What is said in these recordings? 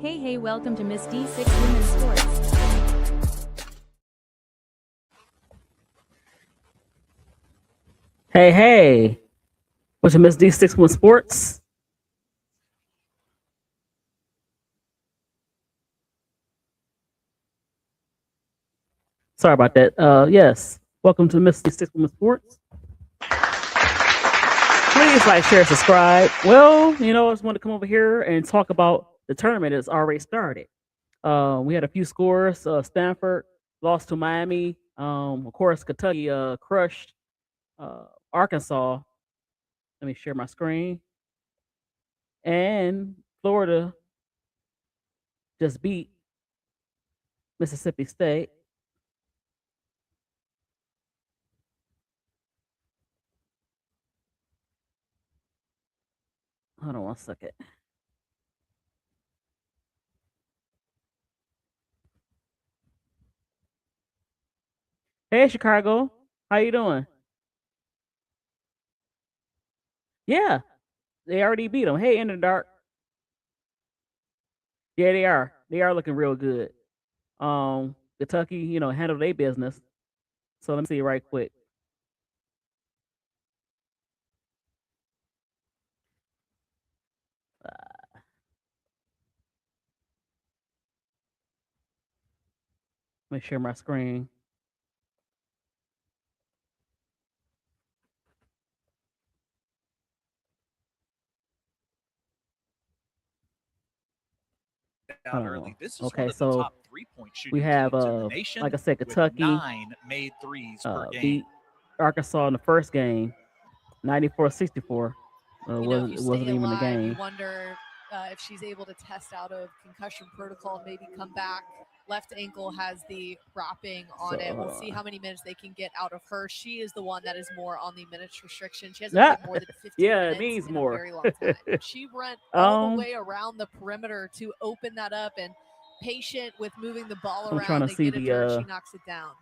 Hey, welcome to Miss D6 Women's Sports. Hey, what's your Miss D6 Women's Sports? Sorry about that. Yes, welcome to Miss D6 Women's Sports. Please like, share, subscribe. Well, I just want to come over here and talk about the tournament that's already started. We had a few scores. Stanford lost to Miami. Of course, Kentucky crushed Arkansas. Let me share my screen. And Florida just beat Mississippi State. Hold on one second. Hey, Chicago. How you doing? Yeah, they already beat them. Hey, in the dark. Yeah, they are. They are looking real good. Kentucky, handled their business. So let me see right quick. Let me share my screen. Early. This is Okay, one of so the top 3-point shooting we have, teams in the nation, like I said, with Kentucky 9 made threes per game. beat Arkansas in the first game, 94-64. If you wasn't stay even a alive, you game. wonder if she's able to test out of concussion protocol and maybe come back. Left ankle has the wrapping on it. We'll see how many minutes they can get out of her. She is the one that is more on the minutes restriction. She hasn't played more than 15 Yeah, it minutes needs in more. a very long time. She went all the way around the perimeter to open that up, and patient with moving the ball around. I'm trying to they see get it the to her, she knocks it down.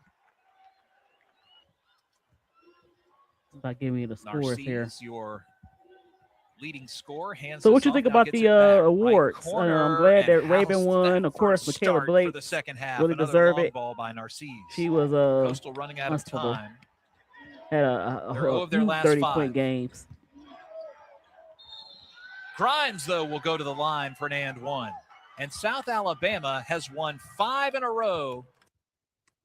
About giving me the scores here. Narcisse, your leading score, hands So us what you off, think now about gets the it back. awards? Right corner, I'm glad and that Raven housed won. that Of course, first Michaela start Blake for the second half. really Another deserved long it. ball by Narcisse. She was Coastal running out of unstoppable. time. Had They're 0 of their few last 30-point 5. games. Grimes, though, will go to the line for an and one. And South Alabama has won 5 in a row.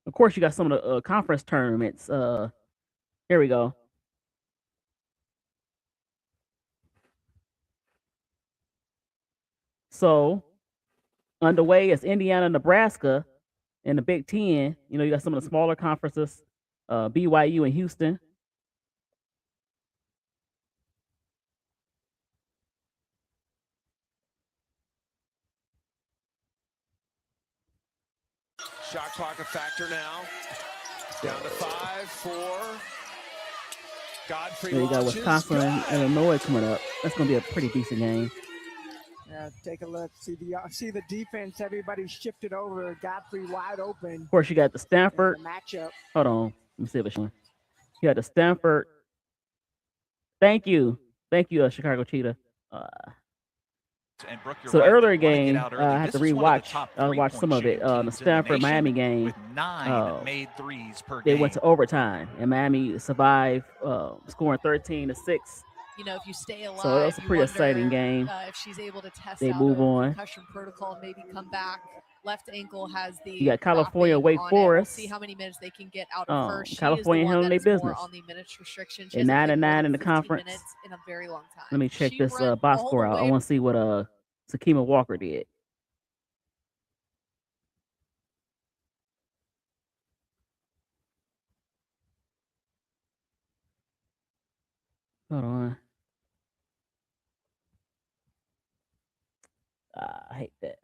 Of course, you got some of the conference tournaments. Here we go. So underway is Indiana, Nebraska in the Big Ten. You got some of the smaller conferences, BYU and Houston. Shot clock a factor now. Down to 5, 4. Godfrey You got launches. Wisconsin and Illinois coming up. That's going to be a pretty decent game. Yeah, take a look. See the defense. Everybody shifted over. Godfrey wide open. Of course, you got the Stanford matchup. Hold on. Let me see if it's showing. You got the Stanford. Thank you, Chicago Cheetah. So the earlier game, I had to rewatch. I watched some of it. The Stanford Miami game. With 9 made threes per They game. went to overtime, and Miami survived, scoring 13-6. If you stay alive, so that was a pretty exciting game. If she's able to test they out move of on. concussion protocol and maybe come back. Left ankle has the You got California, Wake Forest. We'll see how many minutes they can get out of her. She California is the one handling that their is more business. on the minutes restriction. She 9-9 in the conference. Minutes in a very long time. Let me check this box score out. I want to see what Sakima Walker did. Hold on. I hate that.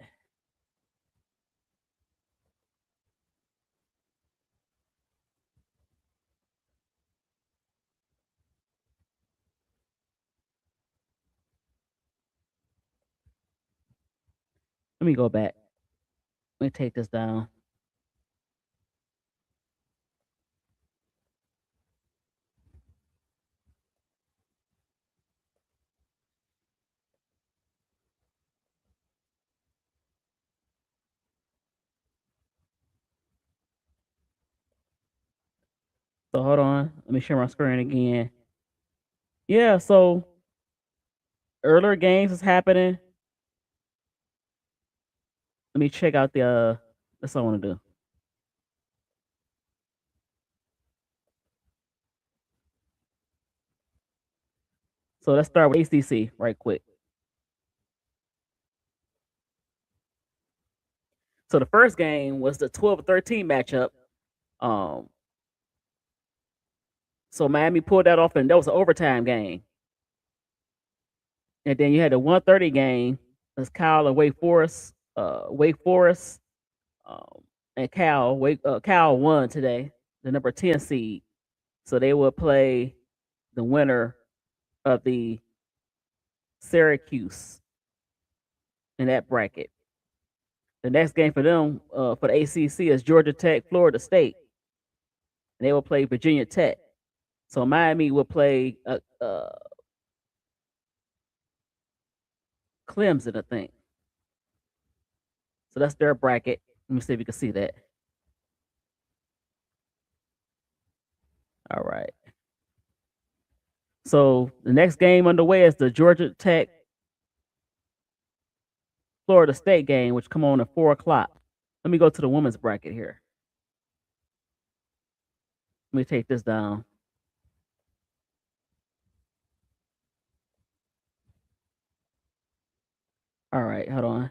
Let me go back. Let me take this down. So hold on. Let me share my screen again. Yeah, so earlier games is happening. Let me check out the that's what I want to do. So let's start with ACC right quick. So the first game was the 12-13 matchup. Um, so Miami pulled that off, and that was an overtime game. And then you had the 1:30 game. That's Cal and Wake Forest. Wake Forest and Cal won today, the number 10 seed. So they will play the winner of the Syracuse in that bracket. The next game for them, for the ACC, is Georgia Tech, Florida State. And they will play Virginia Tech. So Miami will play Clemson, I think. So that's their bracket. Let me see if you can see that. All right. So the next game underway is the Georgia Tech Florida State game, which come on at 4:00. Let me go to the women's bracket here. Let me take this down. All right, hold on.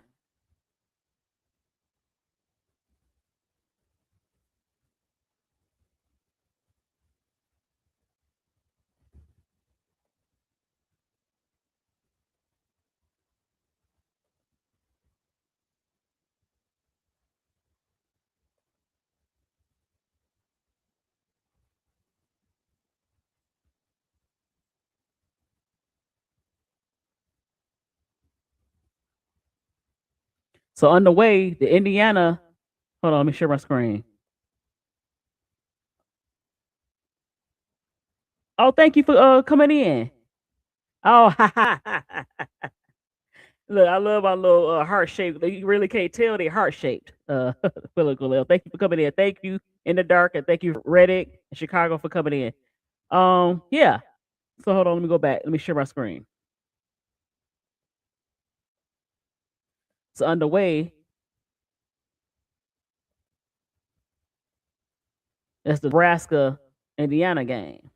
So on the way, the Indiana. Hold on, let me share my screen. Oh, thank you for coming in. Oh, look, I love my little heart shaped. You really can't tell they're heart shaped. Thank you for coming in. Thank you in the dark, and thank you Reddick and Chicago for coming in. Yeah. So hold on, let me go back. Let me share my screen. So underway, that's the Nebraska Indiana game.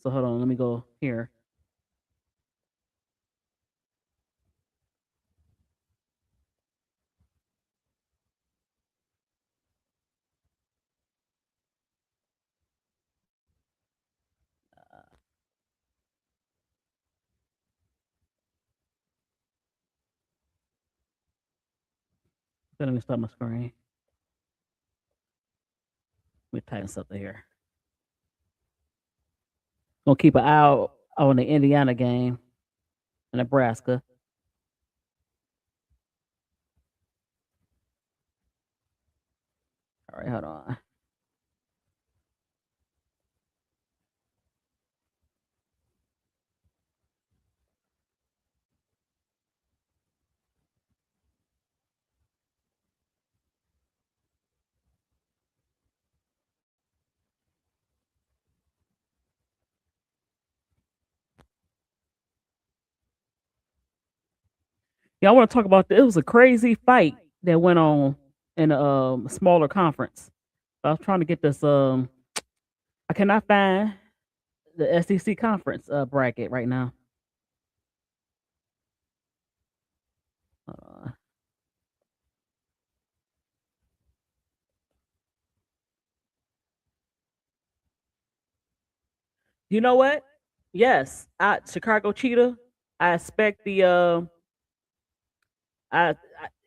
So hold on, let me go here. Let me start my screen. Let me tighten something here. Gonna keep an eye out on the Indiana game and Nebraska. All right, hold on. Yeah, I want to talk about it was a crazy fight that went on in a smaller conference. I was trying to get this. I cannot find the SEC conference bracket right now. Uh, you know what? Yes, Chicago Cheetah. I expect the.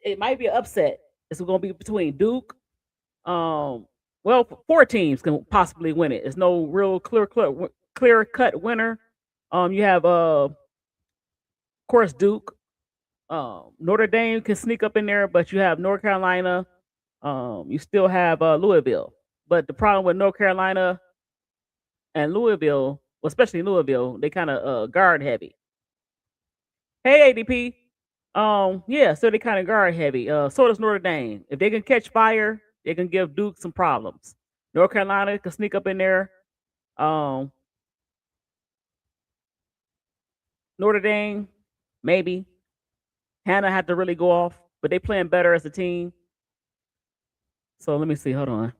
It might be an upset. It's going to be between Duke. Well, 4 teams can possibly win it. There's no real clear cut winner. You have of course Duke. Notre Dame can sneak up in there, but you have North Carolina. You still have Louisville. But the problem with North Carolina and Louisville, well, especially Louisville, they kind of guard heavy. Hey, ADP. Yeah, so they kind of guard heavy. So does Notre Dame. If they can catch fire, they can give Duke some problems. North Carolina can sneak up in there. Um, Notre Dame, maybe. Hannah had to really go off, but they playing better as a team. So let me see. Hold on.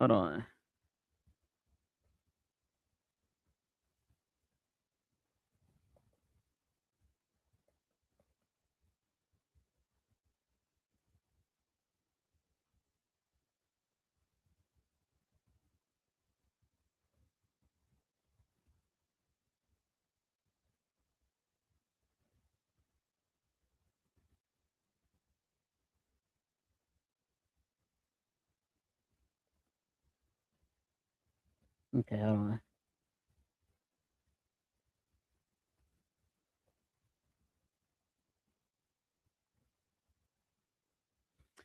Hold on. Okay, hold on.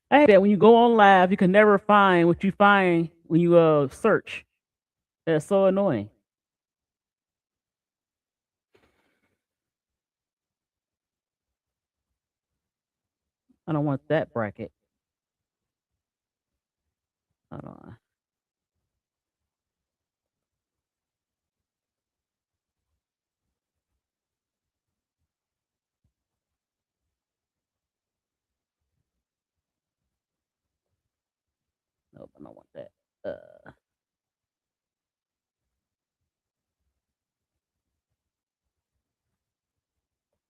I hate that when you go on live, you can never find what you find when you search. That's so annoying. I don't want that bracket. Hold on. Nope, I don't want that.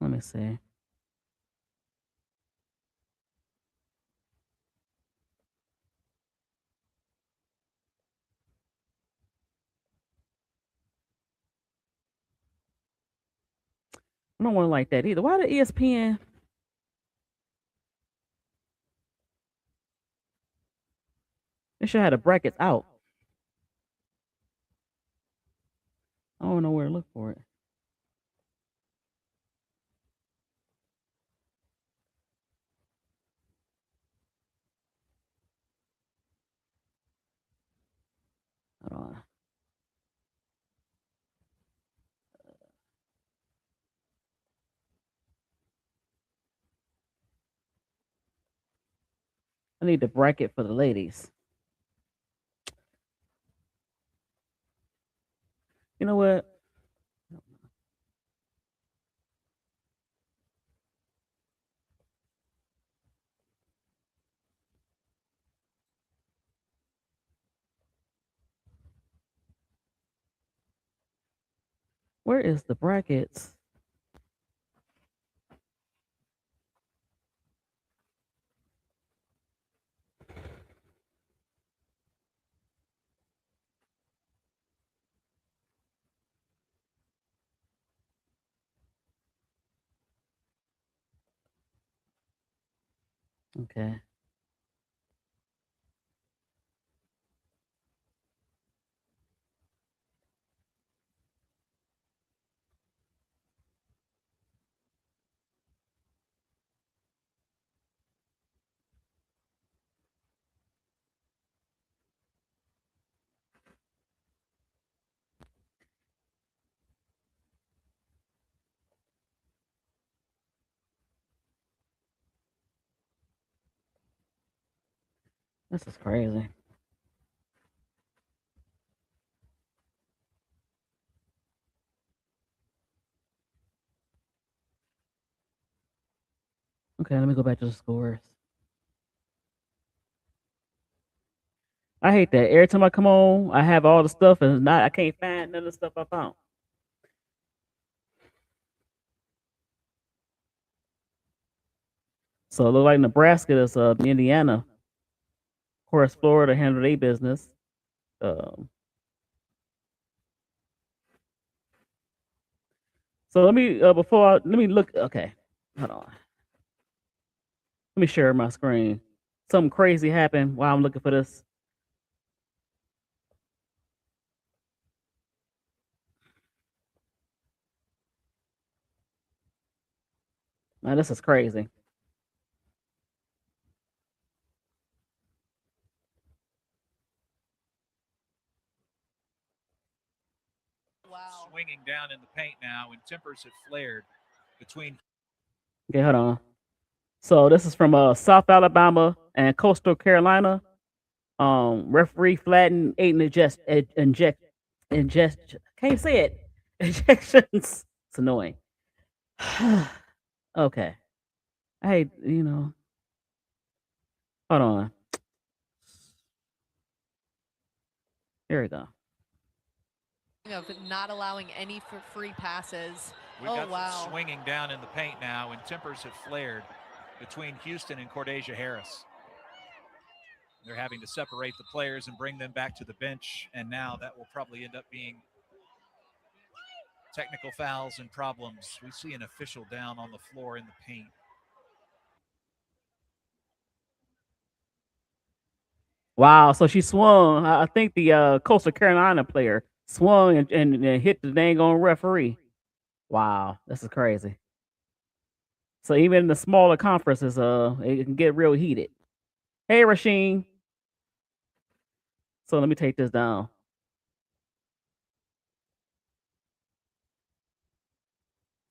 Let me see. I don't want it like that either. Why the ESPN? They should have the brackets out. I don't know where to look for it. Hold on. I need the bracket for the ladies. You know what? Where is the brackets? Okay. This is crazy. Okay, let me go back to the scores. I hate that. Every time I come on, I have all the stuff and I can't find none of the stuff I found. So it look like Nebraska is Indiana. Of course, Florida handled their business. So let me let me look. Okay, hold on. Let me share my screen. Something crazy happened while I'm looking for this. Man, this is crazy. Wow. Swinging down in the paint now, and tempers have flared between. Okay, hold on. So this is from South Alabama and Coastal Carolina. Referee flattened 8 ingest. Can't say it. Injections. It's annoying. Okay. I hate, hold on. Here we go. Of not allowing any free passes. We've Oh, got wow. some swinging down in the paint now, and tempers have flared between Houston and Cordesia Harris. They're having to separate the players and bring them back to the bench, and now that will probably end up being technical fouls and problems. We see an official down on the floor in the paint. Wow. So she swung. I think the Coastal Carolina player swung and hit the dang on referee. Wow. This is crazy. So even in the smaller conferences, it can get real heated. Hey, Rasheen. So let me take this down.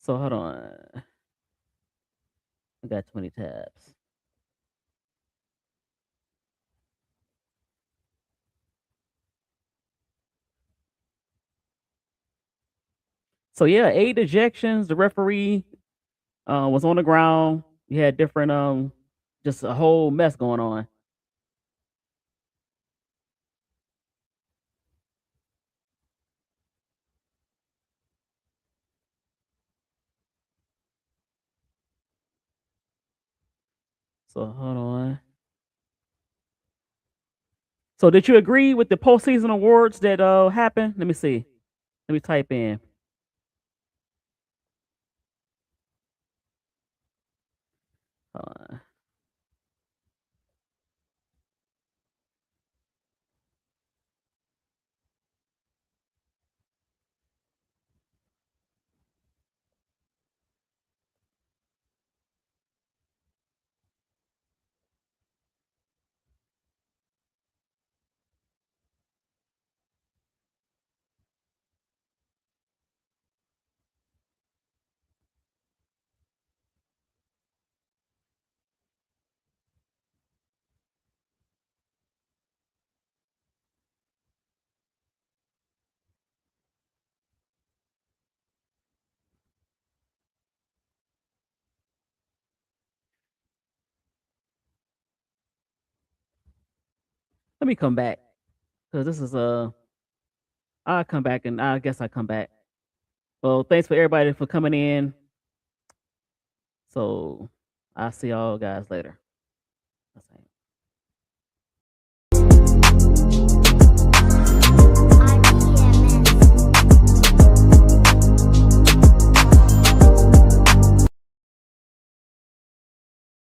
So hold on. I got 20 tabs. So yeah, 8 ejections. The referee was on the ground. You had different just a whole mess going on. So hold on. So did you agree with the postseason awards that happened? Let me see. Let me type in. Uh, Let me come back because this is I'll come back and I guess I come back. Well, thanks for everybody for coming in. So I'll see y'all guys later.